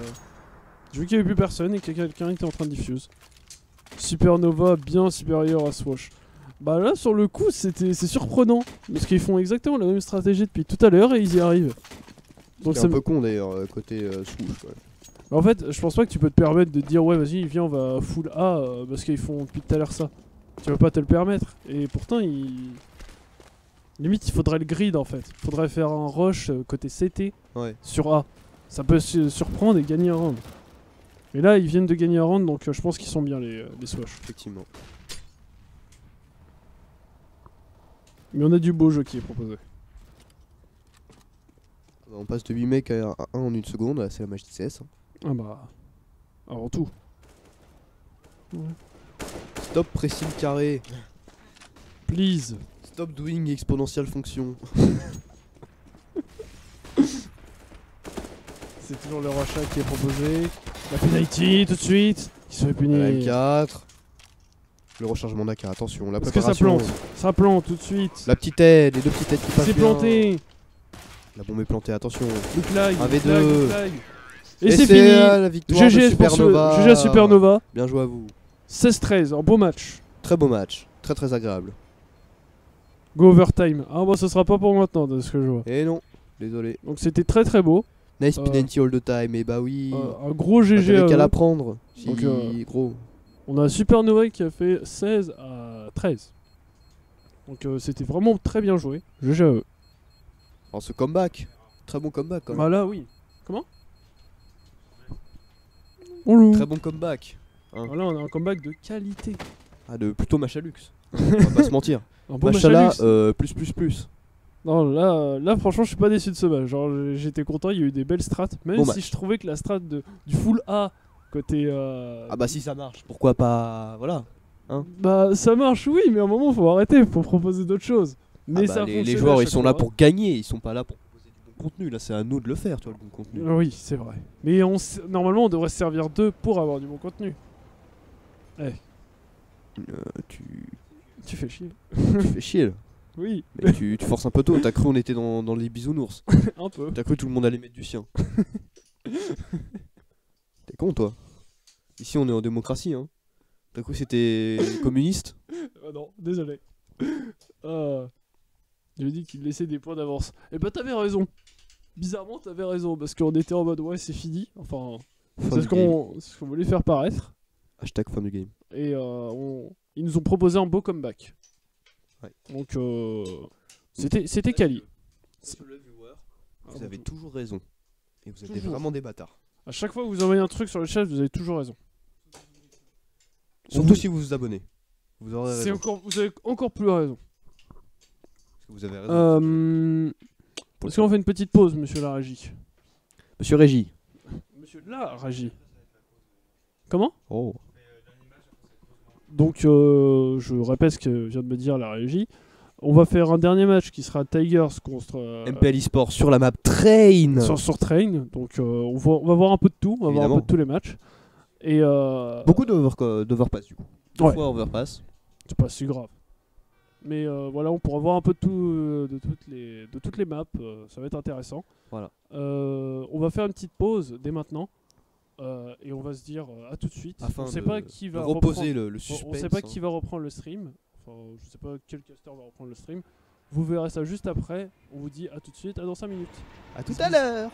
j'ai vu qu'il n'y avait plus personne et que quelqu'un était en train de diffuse. Supernova bien supérieur à Swash. Bah là sur le coup c'est surprenant parce qu'ils font exactement la même stratégie depuis tout à l'heure et ils y arrivent. Donc C'est un peu con d'ailleurs, côté swoosh. Ouais. En fait, je pense pas que tu peux te permettre de dire ouais vas-y viens on va full A parce qu'ils font depuis tout à l'heure ça. Tu vas pas te le permettre. Et pourtant limite il faudrait le grid en fait. Il faudrait faire un rush côté CT Ouais. sur A. Ça peut se surprendre et gagner un round. Mais là ils viennent de gagner un round donc je pense qu'ils sont bien les Swash. Effectivement. Mais on a du beau jeu qui est proposé. On passe de 8 mecs à 1 en une seconde, là, c'est la magie de CS. Hein. Ah bah avant tout. Stop pressing carré. Please. Stop doing exponential function. C'est toujours le rush A qui est proposé. La penalty tout de suite. Il se fait punir. La M4. Le rechargement d'AK, attention, la Parce que ça préparation. plante. Ça plante tout de suite. La petite aide, les deux petites aides qui passent C'est bien. planté. La bombe est plantée, attention. Le Clag. Un le V2. Clag, le Clag. Et Et c'est fini. la victoire de GG pour Supernova. GG à Supernova. Bien joué à vous. 16-13, un beau match. Très beau match, très très agréable. Go overtime. Ah bah ce sera pas pour maintenant de ce que je vois. Et non, désolé. Donc c'était très très beau. Nice penalty all the time, et bah oui. Un gros Bah, GG. t'avais qu'à à eux. la prendre. Si, Donc, gros. On a Supernova qui a fait 16 à 13. Donc c'était vraiment très bien joué. GG à eux. Alors ce comeback, très bon comeback quand même. Bah là oui. Comment Bonjour. Très bon comeback. Hein. Voilà, on a un comeback de qualité. Ah, de plutôt Machalux. On va pas se mentir. Un bon Machala, Machalux. plus. Non, là franchement, je suis pas déçu de ce match. Genre, j'étais content, il y a eu des belles strats. Même Bon si match. je trouvais que la strat du full A côté. Ah bah si ça marche, pourquoi pas. Voilà. Bah, ça marche, oui, mais à un moment, faut arrêter, faut proposer d'autres choses. Mais Ah bah, ça les fonctionne joueurs à ils chaque sont là fois. pour gagner, ils sont pas là pour proposer du bon contenu. Là c'est à nous de le faire, tu vois, le bon contenu. Oui, c'est vrai. Mais normalement, on devrait se servir d'eux pour avoir du bon contenu. Tu fais chier. Tu fais chier là. Oui, Mais tu forces un peu tôt, t'as cru on était dans les bisounours. un peu. T'as cru tout le monde allait mettre du sien. T'es con toi. Ici on est en démocratie hein. T'as cru c'était communiste. Non, désolé. J'ai dit qu'il laissait des points d'avance. Et bah t'avais raison. Bizarrement t'avais raison parce qu'on était en mode ouais c'est fini. Enfin Fin c'est du ce game. qu'on voulait faire paraître. Hashtag fin du game. Et ils nous ont proposé un beau comeback. Ouais. Donc c'était quali. Vous avez toujours raison. Et vous êtes Toujours. vraiment des bâtards. À chaque fois que vous envoyez un truc sur le chat, vous avez toujours raison. Surtout si vous vous abonnez. Vous aurez raison. Vous avez encore plus raison. Parce que vous avez raison. Est-ce qu'on fait une petite pause, monsieur la régie? Monsieur Régie. Monsieur la régie. Comment? Oh. Donc je répète ce que vient de me dire la régie. On va faire un dernier match qui sera Tigers contre MPL eSport sur la map Train. sur Train. Donc on va voir un peu de tout, on va voir un peu de tous les matchs. Et beaucoup d'overpass du coup. Deux Ouais. fois overpass. c'est pas si grave. Mais voilà, on pourra voir un peu de tout, de toutes les maps. Ça va être intéressant. Voilà. On va faire une petite pause dès maintenant. Et on va se dire à tout de suite. Afin On sait de- pas qui va de reposer reprendre- le suspense. On sait pas hein. qui va reprendre le stream. Enfin, je sais pas quel caster va reprendre le stream. Vous verrez ça juste après. On vous dit à tout de suite, à dans 5 minutes. À tout à l'heure.